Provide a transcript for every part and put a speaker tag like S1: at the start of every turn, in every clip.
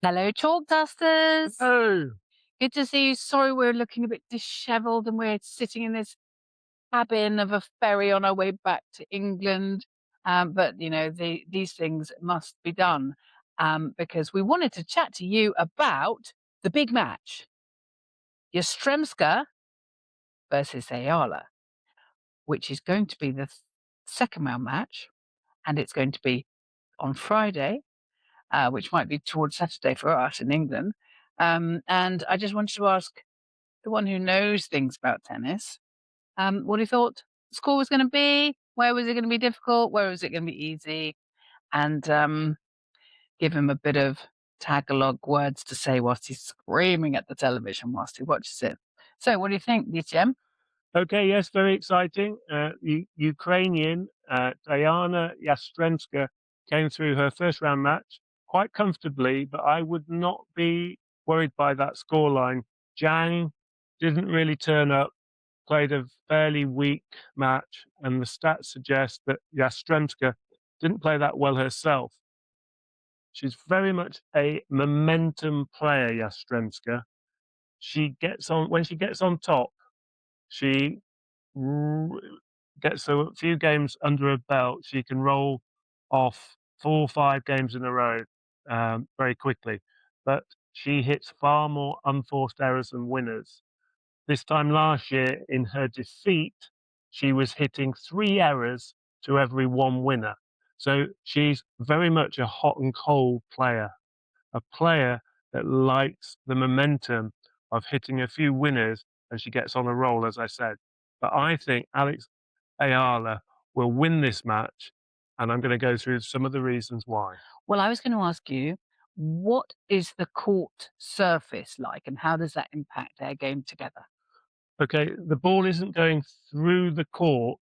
S1: Hello, chalk dusters.
S2: Oh,
S1: Good to see you. Sorry, we're looking a bit dishevelled and we're sitting in this cabin of a ferry on our way back to England. But these things must be done because we wanted to chat to you about the big match, Yastremska versus Ayala, which is going to be the second round match, and it's going to be on Friday, which might be towards Saturday for us in England. And I just wanted to ask the one who knows things about tennis, what he thought the score was going to be, where was it going to be difficult, where was it going to be easy, and give him a bit of Tagalog words to say whilst he's screaming at the television whilst he watches it. So, what do you think, Lijem?
S2: okay, yes, very exciting. Ukrainian Diana Yastremska came through her first round match quite comfortably, but I would not be worried by that scoreline. Zhang didn't really turn up, played a fairly weak match, and the stats suggest that Yastremska didn't play that well herself. She's very much a momentum player, Yastremska. She gets on when she gets on top. She r- gets a few games under her belt. She can roll off 4 or 5 games in a row very quickly, but she hits far more unforced errors than winners. This time last year, in her defeat, she was hitting 3 errors to every one winner. So she's very much a hot and cold player, a player that likes the momentum of hitting a few winners and she gets on a roll, as I said. But I think Alex Eala will win this match, and I'm going to go through some of the reasons why.
S1: Well, I was going to ask you, what is the court surface like, and how does that impact their game together?
S2: Okay, the ball isn't going through the court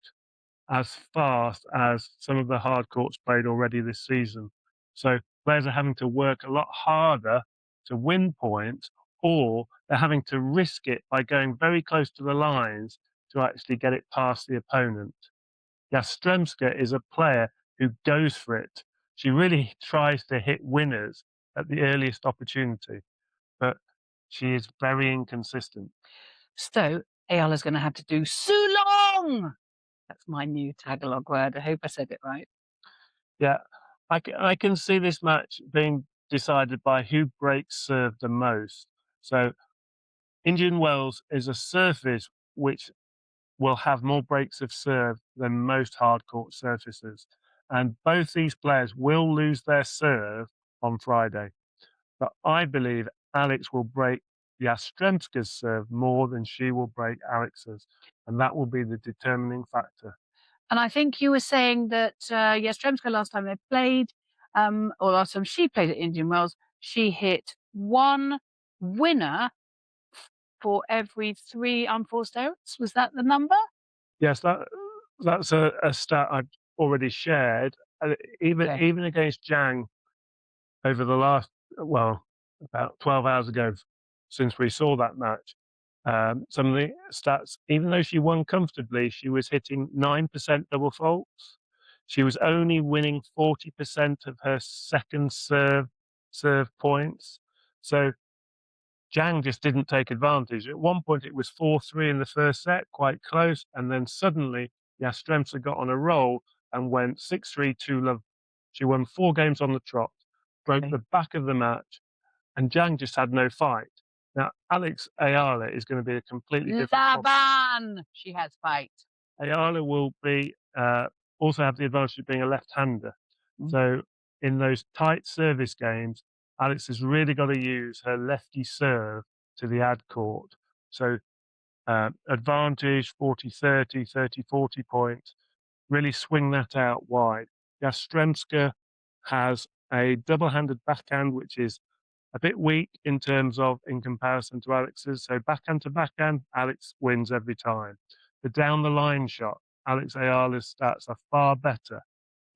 S2: as fast as some of the hard courts played already this season. So players are having to work a lot harder to win points, or they're having to risk it by going very close to the lines to actually get it past the opponent. Yastremska is a player who goes for it. She really tries to hit winners at the earliest opportunity, but she is very inconsistent.
S1: So, Ayala's going to have to do Sulong. That's my new Tagalog word. I hope I said it right.
S2: Yeah, I can see this match being decided by who breaks serve the most. So Indian Wells is a surface which will have more breaks of serve than most hard court surfaces. And both these players will lose their serve on Friday. But I believe Alex will break Yastremska's serve more than she will break Alex's. And that will be the determining factor.
S1: And I think you were saying that Yastremska last time they played, or last time she played at Indian Wells, she hit one winner for every three unforced errors. Was that the number?
S2: Yes, that's a stat I've already shared. Even
S1: Okay.
S2: even against Zhang over the last, well, about 12 hours ago, since we saw that match, some of the stats, even though she won comfortably, she was hitting 9% double faults. She was only winning 40% of her second serve points. So Zhang just didn't take advantage. At one point, it was 4-3 in the first set, quite close, and then suddenly Yastremska got on a roll and went 6-3, 2-love. She won 4 games on the trot, broke
S1: Okay.
S2: the back of the match, and Zhang just had no fight. Now, Alex Ayala is going to be a completely different problem.
S1: Laban! She has fight.
S2: Ayala will be also have the advantage of being a left-hander.
S1: Mm.
S2: So in those tight service games, Alex has really got to use her lefty serve to the ad court. So advantage 40-30, 30-40 points, really swing that out wide. Yastremska has a double-handed backhand, which is a bit weak in comparison to Alex's. So backhand to backhand, Alex wins every time. The down the line shot, Alex Ayala's stats are far better.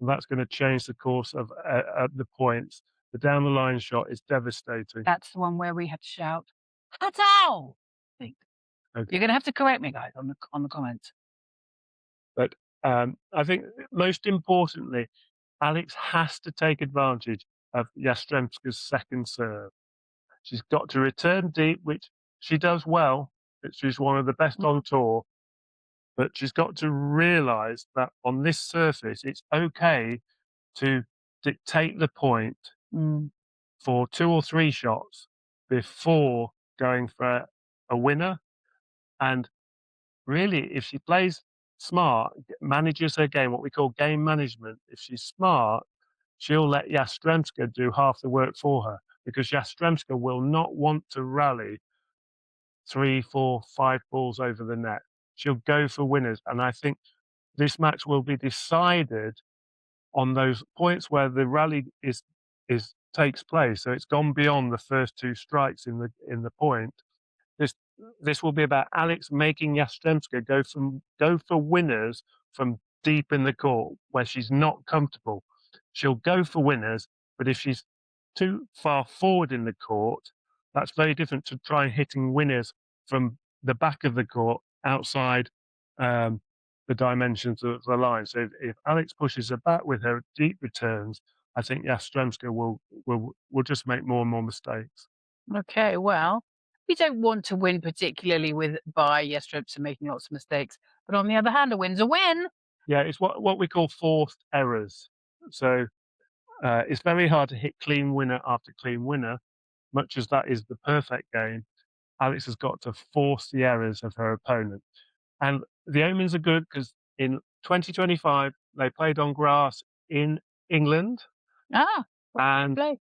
S2: And that's going to change the course of the points. The down the line shot is devastating.
S1: That's the one where we had to shout, Hatao! I think.
S2: Okay.
S1: You're going to have to correct me, guys, on the comments.
S2: But I think most importantly, Alex has to take advantage. of Yastremska's second serve. She's got to return deep, which she does well. She's one of the best on tour, but she's got to realise that on this surface, it's okay to dictate the point
S1: Mm,
S2: for 2 or 3 shots before going for a winner. And really, if she plays smart, manages her game, what we call game management, if she's smart, she'll let Yastremska do half the work for her because Yastremska will not want to rally 3, 4, 5 balls over the net. She'll go for winners. And I think this match will be decided on those points where the rally is takes place. So it's gone beyond the first 2 strikes in the point. This this will be about Alex making Yastremska go for winners from deep in the court where she's not comfortable. She'll go for winners, but if she's too far forward in the court, that's very different to try hitting winners from the back of the court outside um, the dimensions of the line. So if Alex pushes her back with her deep returns, I think Yastremska will just make more and more mistakes.
S1: okay, well, we don't want to win particularly with by Yestremsa making lots of mistakes, but on the other hand, a win's a win.
S2: Yeah, it's what we call forced errors. So it's very hard to hit clean winner after clean winner, much as that is the perfect game. Alex has got to force the errors of her opponent. And the omens are good because in 2025, they played on grass in England
S1: Ah,
S2: and
S1: play.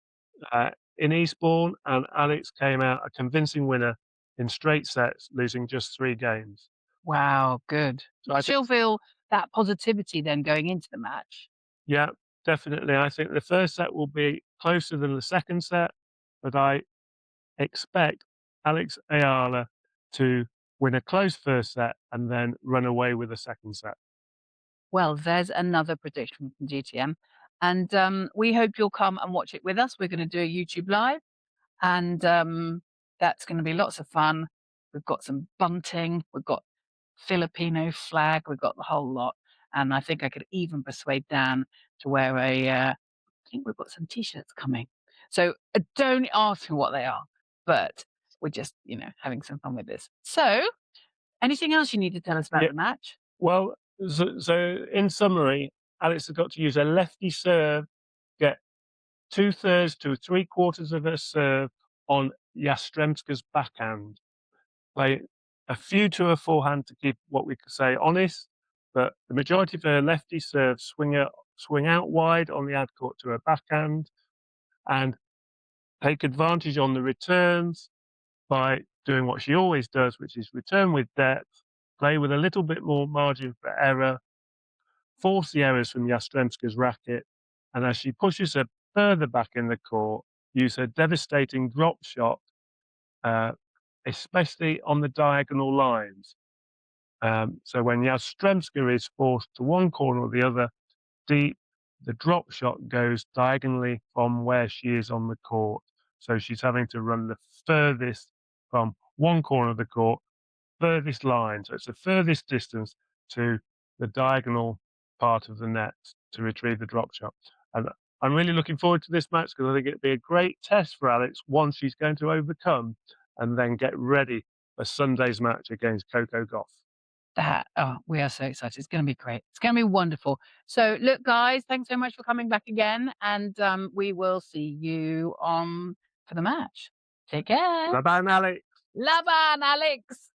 S2: uh, in Eastbourne, and Alex came out a convincing winner in straight sets, losing just 3 games.
S1: Wow, good.
S2: So I think,
S1: She'll feel that positivity then going into the match.
S2: yeah, definitely. I think the first set will be closer than the second set, but I expect Alex Eala to win a close first set and then run away with a second set.
S1: Well, there's another prediction from GTM. And we hope you'll come and watch it with us. We're going to do a YouTube live, and that's going to be lots of fun. We've got some bunting, we've got Filipino flag, we've got the whole lot. And I think I could even persuade Dan to wear I think we've got some t-shirts coming. So don't ask me what they are, but we're just, having some fun with this. So anything else you need to tell us about
S2: Yeah,
S1: the match?
S2: well, so in summary, Alex has got to use a lefty serve, get 2/3 to 3/4 of her serve on Yastremska's backhand, play a few to her forehand to keep what we could say honest, but the majority of her lefty serve swing out wide on the ad court to her backhand, and take advantage on the returns by doing what she always does, which is return with depth, play with a little bit more margin for error, force the errors from Yastremska's racket, and as she pushes her further back in the court, use her devastating drop shot, uh, especially on the diagonal lines. So when Yastremska is forced to one corner or the other deep, the drop shot goes diagonally from where she is on the court. So she's having to run the furthest from one corner of the court, furthest line. So it's the furthest distance to the diagonal part of the net to retrieve the drop shot. And I'm really looking forward to this match because I think it'd be a great test for Alex once she's going to overcome and then get ready for Sunday's match against Coco Goff.
S1: We are so excited. It's going to be great. It's going to be wonderful. So, look, guys, thanks so much for coming back again, and we will see you on for the match. Take care.
S2: Bye bye, Alex.
S1: Laban, Alex.